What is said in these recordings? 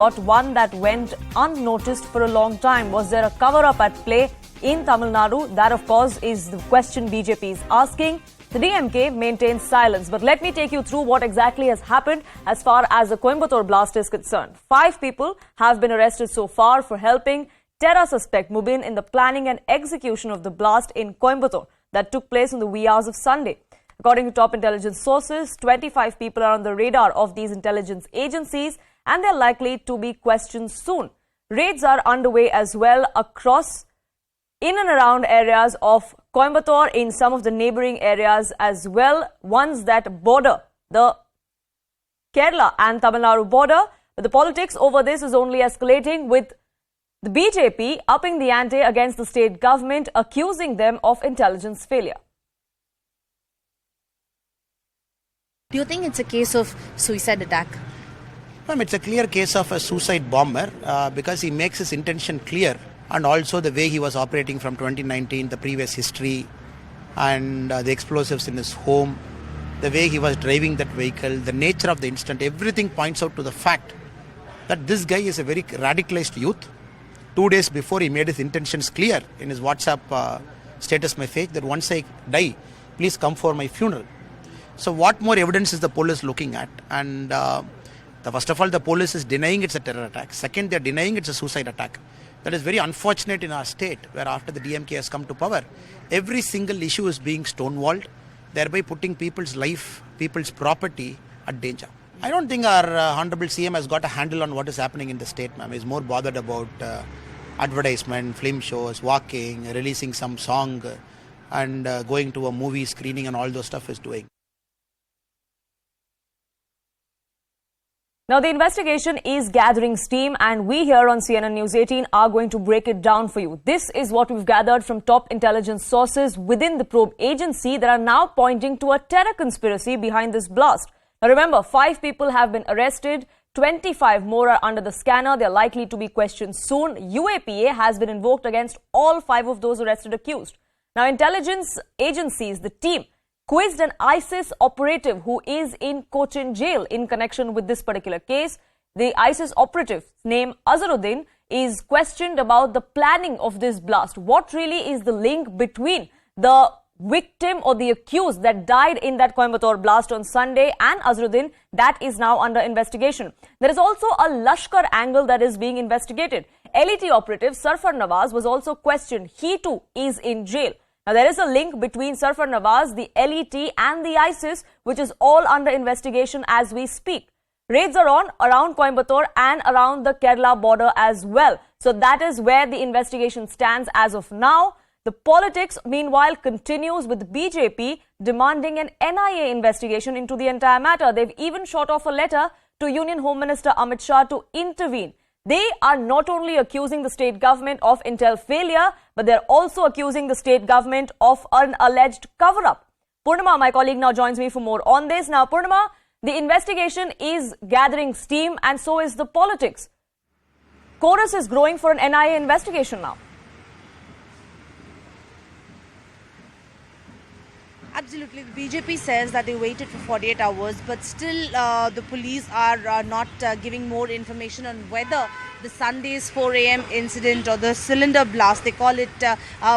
one that went unnoticed for a long time. Was there a cover-up at play in Tamil Nadu? That, of course, is the question BJP is asking. The DMK maintains silence. But let me take you through what exactly has happened as far as the Coimbatore blast is concerned. 5 people have been arrested so far for helping terror suspect Mubin in the planning and execution of the blast in Coimbatore that took place in the wee hours of Sunday. According to top intelligence sources, 25 people are on the radar of these intelligence agencies and they're likely to be questioned soon. Raids are underway as well across in and around areas of Coimbatore, in some of the neighbouring areas as well, ones that border the Kerala and Tamil Nadu border. But the politics over this is only escalating, with the BJP upping the ante against the state government, accusing them of intelligence failure. Do you think it's a case of suicide attack? It's a clear case of a suicide bomber because he makes his intention clear, and also the way he was operating from 2019, the previous history, and the explosives in his home, the way he was driving that vehicle, the nature of the incident, everything points out to the fact that this guy is a very radicalized youth. 2 days before, he made his intentions clear in his WhatsApp status message that once I die, please come for my funeral. So what more evidence is the police looking at? And first of all, the police is denying it's a terror attack. Second, they are denying it's a suicide attack. That is very unfortunate in our state, where after the DMK has come to power, every single issue is being stonewalled, thereby putting people's life, people's property at danger. I don't think our Honorable CM has got a handle on what is happening in the state, ma'am. He's more bothered about advertisement, film shows, walking, releasing some song, and going to a movie screening, and all those stuff is doing. Now, the investigation is gathering steam, and we here on CNN News 18 are going to break it down for you. This is what we've gathered from top intelligence sources within the probe agency that are now pointing to a terror conspiracy behind this blast. Now, remember, 5 people have been arrested. 25 more are under the scanner. They're likely to be questioned soon. UAPA has been invoked against all 5 of those arrested accused. Now, intelligence agencies, the team, quizzed an ISIS operative who is in Cochin jail in connection with this particular case. The ISIS operative, named Azharuddin, is questioned about the planning of this blast. What really is the link between the victim or the accused that died in that Coimbatore blast on Sunday and Azharuddin? That is now under investigation. There is also a Lashkar angle that is being investigated. LET operative Sarfar Nawaz was also questioned. He too is in jail. Now, there is a link between Sarfar Nawaz, the LET and the ISIS, which is all under investigation as we speak. Raids are on around Coimbatore and around the Kerala border as well. So that is where the investigation stands as of now. The politics, meanwhile, continues, with BJP demanding an NIA investigation into the entire matter. They've even shot off a letter to Union Home Minister Amit Shah to intervene. They are not only accusing the state government of intel failure, but they're also accusing the state government of an alleged cover-up. Purnima, my colleague, now joins me for more on this. Now, Purnima, the investigation is gathering steam and so is the politics. Chorus is growing for an NIA investigation now. Absolutely. The BJP says that they waited for 48 hours, but still the police are not giving more information on whether the Sunday's 4 a.m. incident or the cylinder blast, they call it,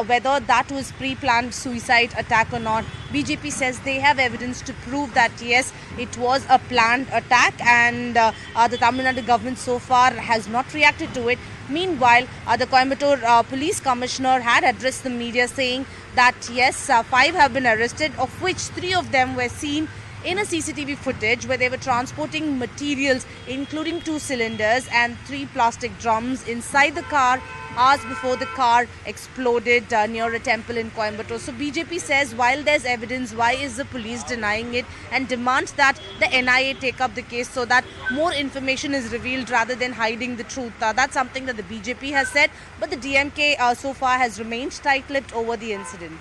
whether that was pre-planned suicide attack or not. BJP says they have evidence to prove that yes, it was a planned attack, and the Tamil Nadu government so far has not reacted to it. Meanwhile, the Coimbatore police commissioner had addressed the media saying that yes, 5 have been arrested, of which 3 of them were seen in a CCTV footage where they were transporting materials, including 2 cylinders and 3 plastic drums inside the car hours before the car exploded near a temple in Coimbatore. So BJP says while there's evidence, why is the police denying it, and demands that the NIA take up the case so that more information is revealed rather than hiding the truth. That's something that the BJP has said, but the DMK so far has remained tight-lipped over the incident.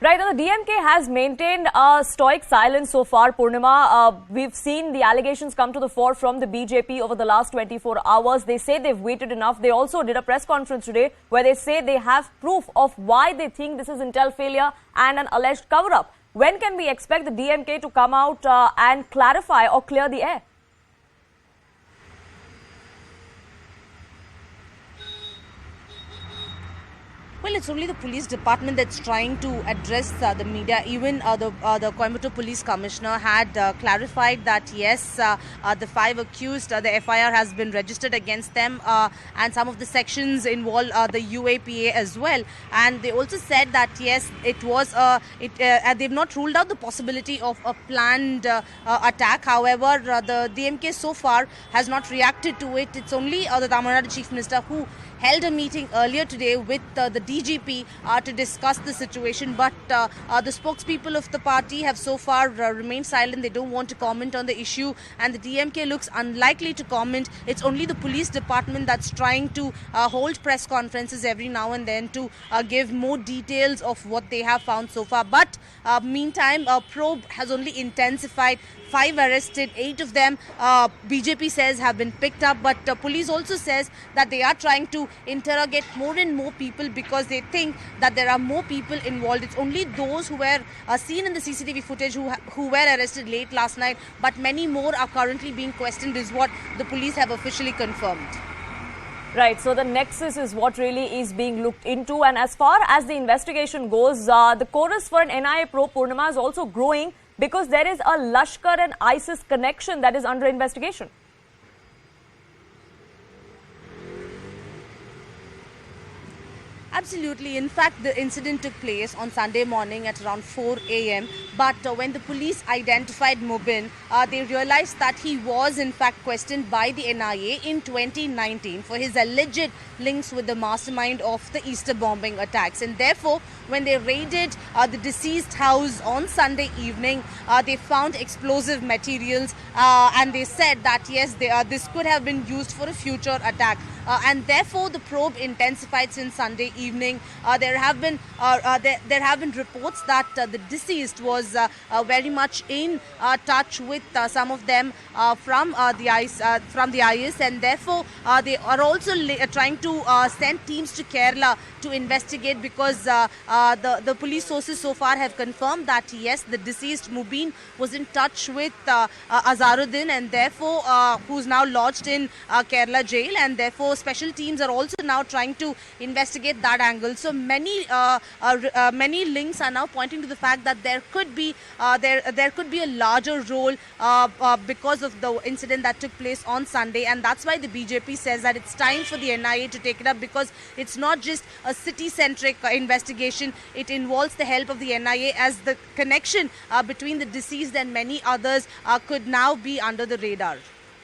Right, now the DMK has maintained a stoic silence so far, Purnima. We've seen the allegations come to the fore from the BJP over the last 24 hours. They say they've waited enough. They also did a press conference today where they say they have proof of why they think this is intel failure and an alleged cover-up. When can we expect the DMK to come out and clarify or clear the air? it's only the police department that's trying to address the media. Even the Coimbatore Police Commissioner had clarified that yes, the 5 accused, the FIR has been registered against them, and some of the sections involve the UAPA as well. And they also said that yes, it was they've not ruled out the possibility of a planned attack. However, the DMK so far has not reacted to it. It's only the Tamil Nadu Chief Minister who held a meeting earlier today with the DGP to discuss the situation, but the spokespeople of the party have so far remained silent. They don't want to comment on the issue, and the DMK looks unlikely to comment. It's only the police department that's trying to hold press conferences every now and then to give more details of what they have found so far. But meantime, probe has only intensified. 5 arrested, 8 of them BJP says have been picked up, but police also says that they are trying to interrogate more and more people because they think that there are more people involved. It's only those who were seen in the CCTV footage who were arrested late last night, but many more are currently being questioned, is what the police have officially confirmed. Right, so the nexus is what really is being looked into, and as far as the investigation goes, the chorus for an NIA probe, Purnima, is also growing because there is a Lashkar and ISIS connection that is under investigation. Absolutely. In fact, the incident took place on Sunday morning at around 4 a.m. But when the police identified Mubin, they realized that he was in fact questioned by the NIA in 2019 for his alleged links with the mastermind of the Easter bombing attacks. And therefore, when they raided the deceased house on Sunday evening, they found explosive materials and they said that yes, this could have been used for a future attack. And therefore, the probe intensified since Sunday evening. There have been reports that the deceased was very much in touch with some of them from the IS, and therefore they are also trying to send teams to Kerala to investigate, because the police sources so far have confirmed that yes, the deceased Mubin was in touch with Azharuddin, and therefore who's now lodged in Kerala jail, and therefore special teams are also now trying to investigate that angle. So many links are now pointing to the fact that there could be a larger role because of the incident that took place on Sunday, and that's why the BJP says that it's time for the NIA to take it up, because it's not just a city-centric investigation. It involves the help of the NIA, as the connection between the deceased and many others could now be under the radar.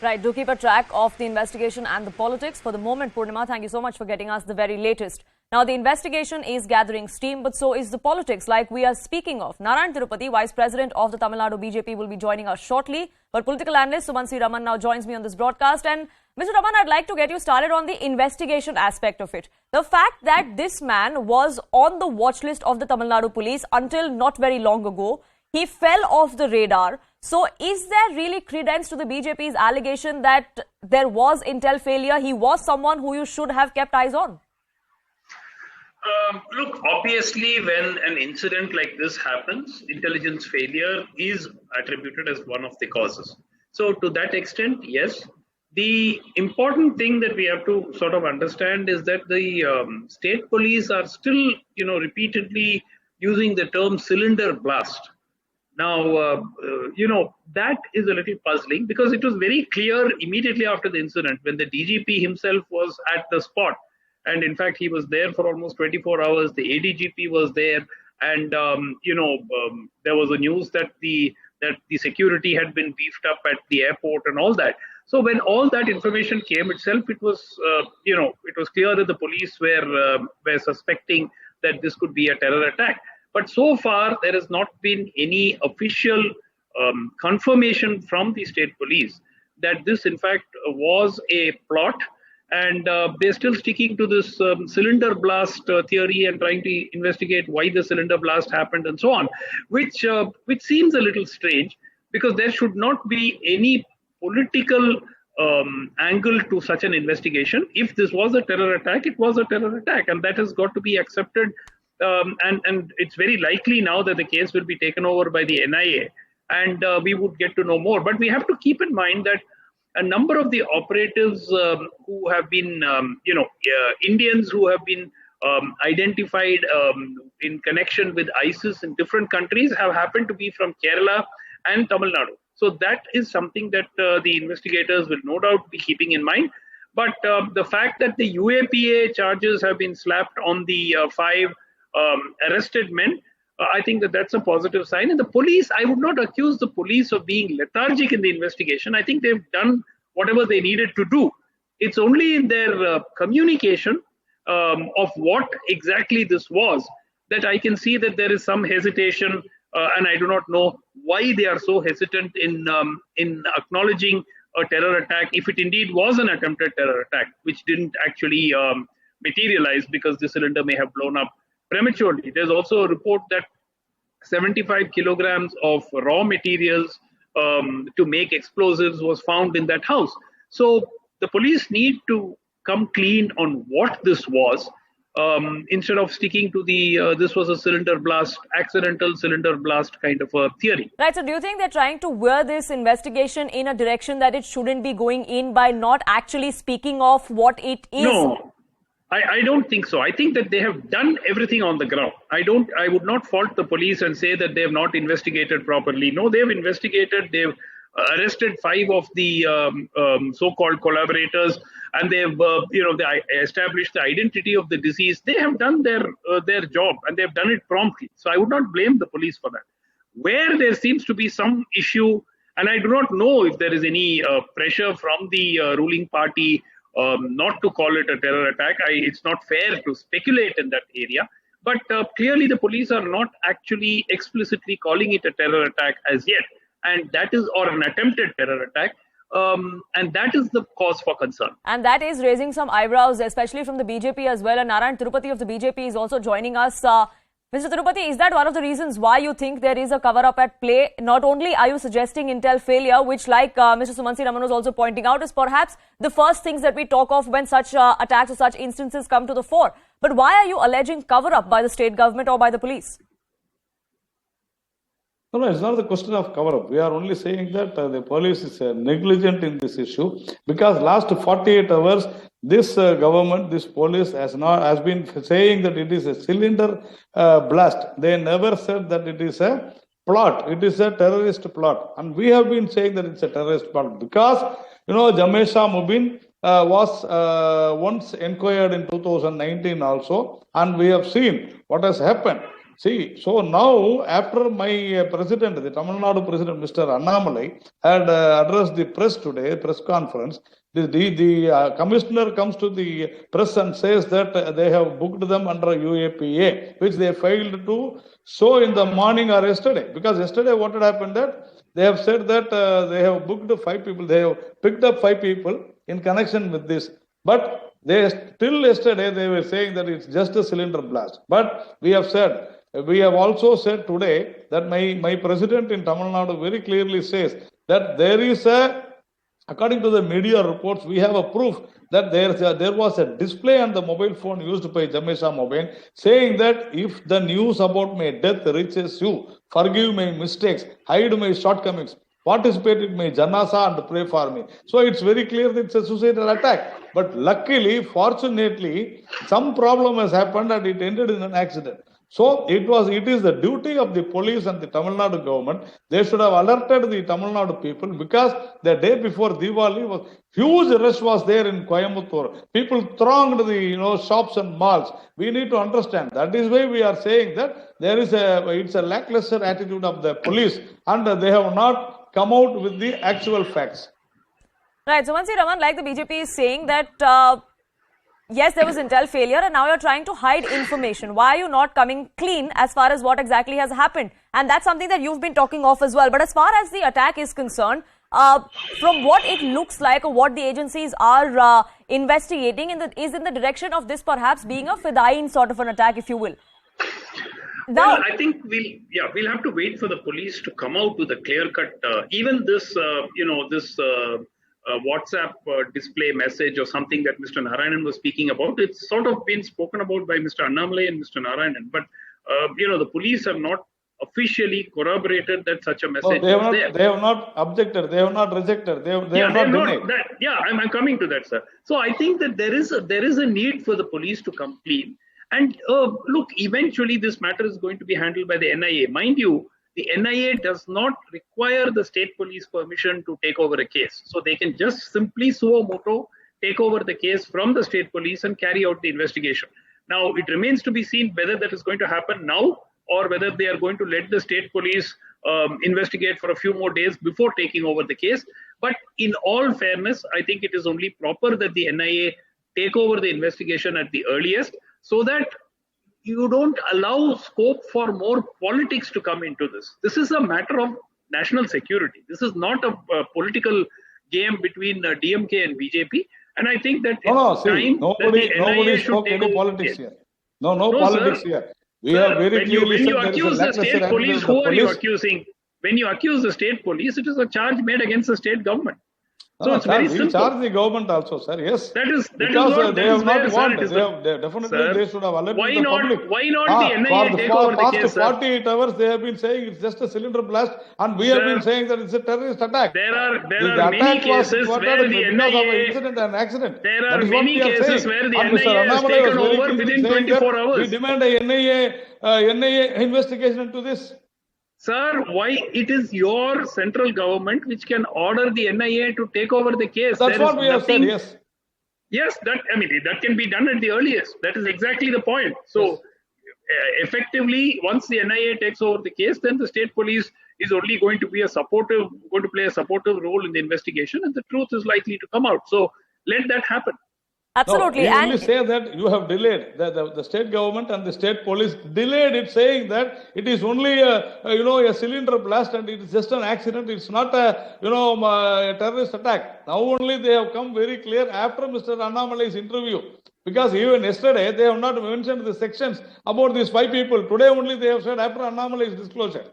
Right, do keep a track of the investigation and the politics. For the moment, Purnima, thank you so much for getting us the very latest. Now, the investigation is gathering steam, but so is the politics, like we are speaking of. Narayanan Thirupathy, Vice President of the Tamil Nadu BJP, will be joining us shortly. But political analyst Sumanth Raman now joins me on this broadcast. And Mr. Raman, I'd like to get you started on the investigation aspect of it. The fact that this man was on the watch list of the Tamil Nadu Police until not very long ago, he fell off the radar. So is there really credence to the BJP's allegation that there was intel failure? He was someone who you should have kept eyes on. Look, obviously, when an incident like this happens, intelligence failure is attributed as one of the causes. So to that extent, yes. The important thing that we have to sort of understand is that the state police are still, repeatedly using the term cylinder blast. Now, that is a little puzzling, because it was very clear immediately after the incident when the DGP himself was at the spot. And in fact, he was there for almost 24 hours. The ADGP was there. And, there was a news that the security had been beefed up at the airport and all that. So when all that information came itself, it was, it was clear that the police were suspecting that this could be a terror attack. But so far, there has not been any official confirmation from the state police that this, in fact, was a plot. And they're still sticking to this cylinder blast theory and trying to investigate why the cylinder blast happened and so on, which seems a little strange, because there should not be any political angle to such an investigation. If this was a terror attack, it was a terror attack, and that has got to be accepted. And it's very likely now that the case will be taken over by the NIA, and we would get to know more. But we have to keep in mind that a number of the operatives who have been, Indians who have been identified in connection with ISIS in different countries have happened to be from Kerala and Tamil Nadu. So that is something that the investigators will no doubt be keeping in mind. But the fact that the UAPA charges have been slapped on the 5 arrested men, I think that that's a positive sign. And the police, I would not accuse the police of being lethargic in the investigation. I think they've done whatever they needed to do. It's only in their communication of what exactly this was that I can see that there is some hesitation, and I do not know why they are so hesitant in acknowledging a terror attack, if it indeed was an attempted terror attack, which didn't actually materialize because the cylinder may have blown up prematurely. There's also a report that 75 kilograms of raw materials to make explosives was found in that house. So the police need to come clean on what this was, instead of sticking to the this was a cylinder blast, accidental cylinder blast kind of a theory. Right, so do you think they're trying to wear this investigation in a direction that it shouldn't be going in by not actually speaking of what it is? No, I don't think so. I think that they have done everything on the ground. I would not fault the police and say that they have not investigated properly. No, they have investigated. They've arrested 5 of the so-called collaborators, and they've they established the identity of the deceased. They have done their job, and they've done it promptly. So I would not blame the police for that. Where there seems to be some issue, and I do not know if there is any pressure from the ruling party not to call it a terror attack. It's not fair to speculate in that area. But clearly the police are not actually explicitly calling it a terror attack as yet. And that is, or an attempted terror attack. And that is the cause for concern. And that is raising some eyebrows, especially from the BJP as well. And Narayan Thirupathy of the BJP is also joining us. Mr. Thirupathy, is that one of the reasons why you think there is a cover-up at play? Not only are you suggesting intel failure, which like Mr. Sumanth Raman was also pointing out, is perhaps the first things that we talk of when such attacks or such instances come to the fore. But why are you alleging cover-up by the state government or by the police? No, it's not the question of cover-up. We are only saying that the police is negligent in this issue because last 48 hours, this government, this police has been saying that it is a cylinder blast. They never said that it is a plot. It is a terrorist plot. And we have been saying that it's a terrorist plot because, Jamesha Mubin was once inquired in 2019 also. And we have seen what has happened. See, so now after my president, the Tamil Nadu president, Mr. Annamalai, had addressed the press today, press conference, the commissioner comes to the press and says that they have booked them under UAPA, which they failed to show in the morning or yesterday. Because yesterday what had happened that they have said that they have booked 5 people, they have picked up 5 people in connection with this. But till yesterday they were saying that it's just a cylinder blast. But we have also said today that my president in Tamil Nadu very clearly says that there is according to the media reports, we have a proof that there was a display on the mobile phone used by Jamesha Mobin saying that if the news about my death reaches you, forgive my mistakes, hide my shortcomings, participate in my janasa and pray for me. So it's very clear that it's a suicidal attack. But luckily, fortunately, some problem has happened and it ended in an accident. So it is the duty of the police and the Tamil Nadu government. They should have alerted the Tamil Nadu people because the day before Diwali was huge rush was there in Coimbatore. People thronged the shops and malls. We need to understand. That is why we are saying that it's a lackluster attitude of the police and they have not come out with the actual facts. Right. So once Raman, like the BJP is saying that yes, there was intel failure and now you're trying to hide information. Why are you not coming clean as far as what exactly has happened? And that's something that you've been talking of as well. But as far as the attack is concerned, from what it looks like or what the agencies are investigating is in the direction of this perhaps being a Fedayeen sort of an attack, if you will. Now, well, I think we'll have to wait for the police to come out with a clear-cut, even this, WhatsApp display message or something that Mr. Narayanan was speaking about. It's sort of been spoken about by Mr. Annamalai and Mr. Narayanan. But, the police have not officially corroborated that such a message was there. They have not objected. They have not rejected. They have not denied. I'm coming to that, sir. So I think that there is a need for the police to come clean. And look, eventually this matter is going to be handled by the NIA. Mind you, the NIA does not require the state police permission to take over a case. So they can just simply suo moto take over the case from the state police and carry out the investigation. Now, it remains to be seen whether that is going to happen now or whether they are going to let the state police investigate for a few more days before taking over the case. But in all fairness, I think it is only proper that the NIA take over the investigation at the earliest so that you don't allow scope for more politics to come into this. This is a matter of national security. This is not a political game between DMK and BJP. And I think that nobody spoke any politics here. No politics sir. Here. We have very clearly when you accuse the state police, who are you accusing? When you accuse the state police, it is a charge made against the state government. So it's very simple. We charge the government also, sir. Yes. Because they have not warned. They should have alerted the public. Why not the NIA take over the case, sir? For the past 48 hours, they have been saying it's just a cylinder blast, and we have been saying that it's a terrorist attack. There are many cases where the NIA incident and accident. There are many cases where the NIA has taken over within 24 hours. We demand a NIA investigation into this. Sir, why it is your central government which can order the NIA to take over the case? That's what we have said, yes. Yes, that can be done at the earliest. That is exactly the point. So, effectively, once the NIA takes over the case, then the state police is only going to play a supportive role in the investigation, and the truth is likely to come out. So, let that happen. Absolutely. No, we only say that you have delayed. The state government and the state police delayed it, saying that it is only a cylinder blast and it is just an accident. It's not a terrorist attack. Now only they have come very clear after Mr. Annamalai's interview. Because even yesterday they have not mentioned the sections about these 5 people. Today only they have said after Annamalai's disclosure.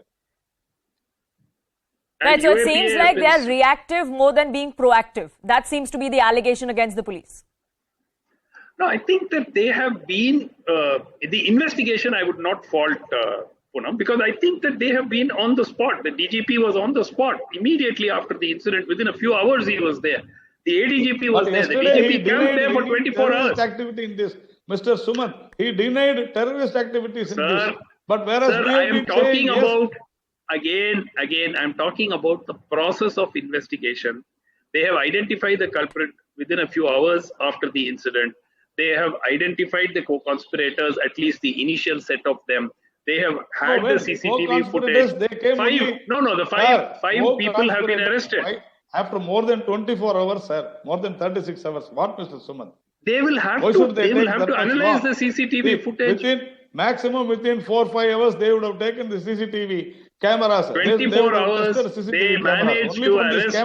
Right, so it seems like they are reactive more than being proactive. That seems to be the allegation against the police. No, I think that they have been, the investigation I would not fault Poonam, because I think that they have been on the spot. The DGP was on the spot immediately after the incident. Within a few hours he was there. The ADGP was there. The DGP camped there for 24 hours. Activity in this. Mr. Sumanth, he denied terrorist activities in this. But whereas I am talking about, again, I'm talking about the process of investigation. They have identified the culprit within a few hours after the incident. They have identified the co-conspirators, at least the initial set of them. They have had the CCTV footage. Five people have been arrested. After more than 24 hours, sir, more than 36 hours. What, Mr. Sumanth? They will have to analyze the CCTV footage. Within 4 or 5 hours, they would have taken the CCTV cameras. 24 hours, they managed to arrest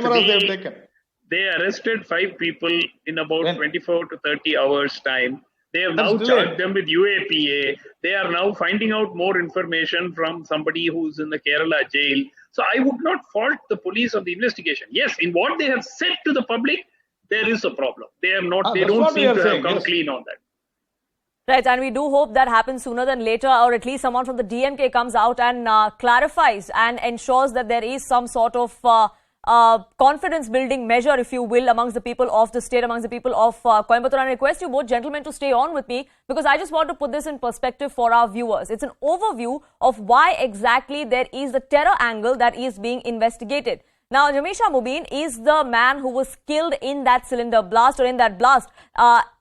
They arrested 5 people in about 24 to 30 hours time. They have now charged them with UAPA. They are now finding out more information from somebody who's in the Kerala jail. So I would not fault the police on the investigation. Yes, in what they have said to the public, there is a problem. They have not. They don't seem to have come clean on that. Right, and we do hope that happens sooner than later, or at least someone from the DMK comes out and clarifies and ensures that there is some sort of confidence building measure, if you will, amongst the people of the state, amongst the people of Coimbatore. And I request you both gentlemen to stay on with me, because I just want to put this in perspective for our viewers. It's an overview of why exactly there is the terror angle that is being investigated. Now, Jamisha Mubin is the man who was killed in that cylinder blast, or in that blast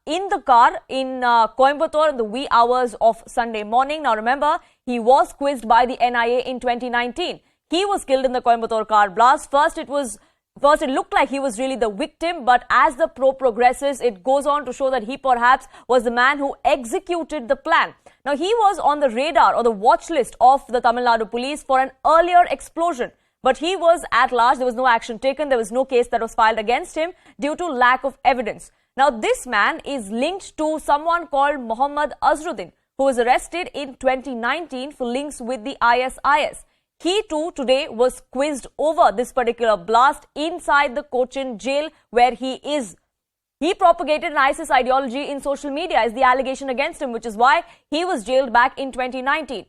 in the car in Coimbatore in the wee hours of Sunday morning. Now, remember, he was quizzed by the NIA in 2019. He was killed in the Coimbatore car blast. First, it looked like he was really the victim, but as the probe progresses, it goes on to show that he perhaps was the man who executed the plan. Now, he was on the radar or the watch list of the Tamil Nadu Police for an earlier explosion, but he was at large. There was no action taken. There was no case that was filed against him due to lack of evidence. Now, this man is linked to someone called Mohammed Azharuddin, who was arrested in 2019 for links with the ISIS. He too today was quizzed over this particular blast inside the Cochin jail where he is. He propagated an ISIS ideology in social media is the allegation against him, which is why he was jailed back in 2019.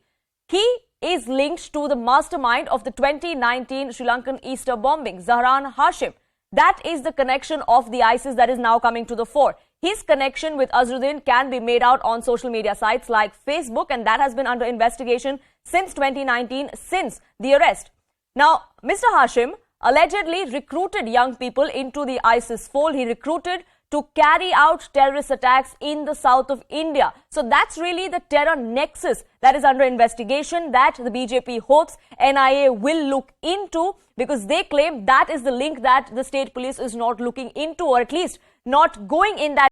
He is linked to the mastermind of the 2019 Sri Lankan Easter bombing, Zahran Hashim. That is the connection of the ISIS that is now coming to the fore. his connection with Azharuddin can be made out on social media sites like Facebook, and that has been under investigation since 2019, since the arrest. Now, Mr. Hashim allegedly recruited young people into the ISIS fold. He recruited to carry out terrorist attacks in the south of India. So that's really the terror nexus that is under investigation that the BJP hopes NIA will look into, because they claim that is the link that the state police is not looking into, or at least not going in that